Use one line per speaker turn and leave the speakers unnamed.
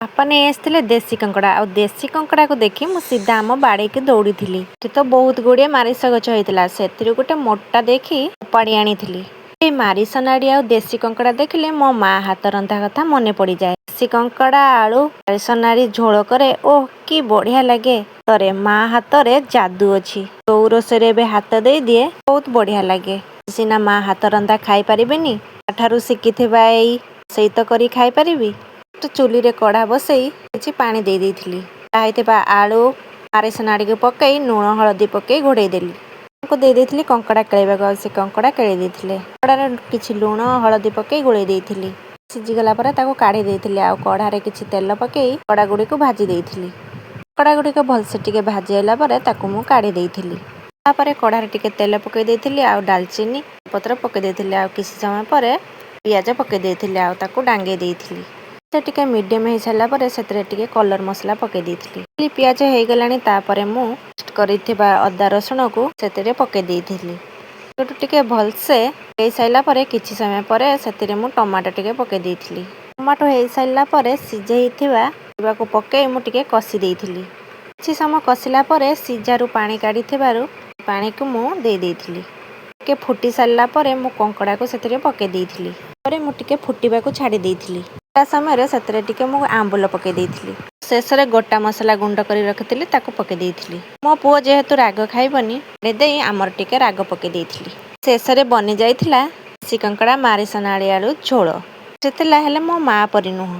ବାପା ନେଇ ଆସିଥିଲେ ଦେଶୀ କଙ୍କଡ଼ା। ଆଉ ଦେଶୀ କଙ୍କଡ଼ାକୁ ଦେଖି ମୁଁ ସିଧା ଆମ ବାଡ଼ିକି ଦୌଡ଼ିଥିଲି। ସେଠି ତ ବହୁତ ଗୁଡ଼ିଏ ମାରିସ ଗଛ ହେଇଥିଲା। ସେଥିରୁ ଗୋଟେ ମୋଟା ଦେଖି ଉପାଡ଼ି ଆଣିଥିଲି। ଏଇ ମାରିସ ନାଡ଼ି ଆଉ ଦେଶୀ କଙ୍କଡ଼ା ଦେଖିଲେ ମୋ ମା ହାତ ରନ୍ଧା କଥା ମନେ ପଡ଼ିଯାଏ। ଦେଶୀ କଙ୍କଡ଼ା ଆଳୁ ମାରିସ ନାଡ଼ି ଝୋଳ କରେ, ଓଃ କି ବଢ଼ିଆ ଲାଗେ। ସତରେ ମା ହାତରେ ଯାଦୁ ଅଛି। ଯୋଉ ରୋଷେଇରେ ଏବେ ହାତ ଦେଇଦିଏ ବହୁତ ବଢ଼ିଆ ଲାଗେ। ସିନା ମା ହାତ ରନ୍ଧା ଖାଇପାରିବିନି, ତାଠାରୁ ଶିଖିଥିବା ଏଇ ରୋଷେଇ ତ କରି ଖାଇପାରିବି। ଚୁଲିରେ କଢ଼ା ବସେଇ କିଛି ପାଣି ଦେଇଥିଲି। ହେଇଥିବା ଆଳୁ ମାରିସ ନାଡ଼ିକୁ ପକେଇ ଲୁଣ ହଳଦୀ ପକେଇ ଘୋଡ଼େଇ ଦେଲି। ତାଙ୍କୁ ଦେଇଥିଲି କଙ୍କଡ଼ା କେଳେଇବାକୁ, ଆଉ ସେ କଙ୍କଡ଼ା କେଳେଇ ଦେଇଥିଲେ। କଙ୍କଡ଼ାରେ କିଛି ଲୁଣ ହଳଦୀ ପକେଇ ଗୋଳେଇ ଦେଇଥିଲି। ସିଝିଗଲା ପରେ ତାକୁ କାଢ଼ି ଦେଇଥିଲି। ଆଉ କଢ଼ାରେ କିଛି ତେଲ ପକେଇ କଙ୍କଡ଼ା ଗୁଡ଼ିକୁ ଭାଜି ଦେଇଥିଲି। କଙ୍କଡ଼ା ଗୁଡ଼ିକ ଭଲସେ ଟିକେ ଭାଜି ହେଲା ପରେ ତାକୁ ମୁଁ କାଢ଼ି ଦେଇଥିଲି। ତାପରେ କଢ଼ାରେ ଟିକେ ତେଲ ପକେଇ ଦେଇଥିଲି ଆଉ ଡାଲଚିନି ପତ୍ର ପକେଇ ଦେଇଥିଲି। ଆଉ କିଛି ସମୟ ପରେ ପିଆଜ ପକେଇ ଦେଇଥିଲି ଆଉ ତାକୁ ଡାଙ୍ଗେଇ ଦେଇଥିଲି। ସେ ଟିକେ ମିଡ଼ିୟମ୍ ହେଇସାରିଲା ପରେ ସେଥିରେ ଟିକେ କଲର୍ ମସଲା ପକେଇ ଦେଇଥିଲି। ପିଆଜ ହେଇଗଲାଣି, ତାପରେ ମୁଁ ପେଷ୍ଟ କରିଥିବା ଅଦା ରସୁଣକୁ ସେଥିରେ ପକେଇ ଦେଇଥିଲି। ସେଠୁ ଟିକେ ଭଲସେ ହେଇସାରିଲା ପରେ କିଛି ସମୟ ପରେ ସେଥିରେ ମୁଁ ଟମାଟୋ ଟିକେ ପକେଇ ଦେଇଥିଲି। ଟମାଟୋ ହେଇସାରିଲା ପରେ ସିଝେଇଥିବା ପରିବାକୁ ପକେଇ ମୁଁ ଟିକେ କଷି ଦେଇଥିଲି। କିଛି ସମୟ କଷିଲା ପରେ ସିଝାରୁ ପାଣି କାଢ଼ିଥିବାରୁ ପାଣିକୁ ମୁଁ ଦେଇ ଦେଇଥିଲି। ଟିକେ ଫୁଟି ସାରିଲା ପରେ ମୁଁ କଙ୍କଡ଼ାକୁ ସେଥିରେ ପକେଇ ଦେଇଥିଲି। ପରେ ମୁଁ ଟିକେ ଫୁଟିବାକୁ ଛାଡ଼ି ଦେଇଥିଲି। ତା ସମୟରେ ସେଥିରେ ଟିକେ ମୁଁ ଆମ୍ବୁଲ ପକେଇ ଦେଇଥିଲି। ଶେଷରେ ଗୋଟା ମସଲା ଗୁଣ୍ଡ କରି ରଖିଥିଲି ତାକୁ ପକେଇ ଦେଇଥିଲି। ମୋ ପୁଅ ଯେହେତୁ ରାଗ ଖାଇବନି, ଦେଇ ଆମର ଟିକେ ରାଗ ପକେଇ ଦେଇଥିଲି। ଶେଷରେ ବନି ଯାଇଥିଲା ଦେଶୀ କଙ୍କଡ଼ା ମାରିସ ନାଡ଼ି ଆଳୁ ଝୋଳ। ଥିଲା ହେଲେ ମୋ ମା ପରି ନୁହଁ।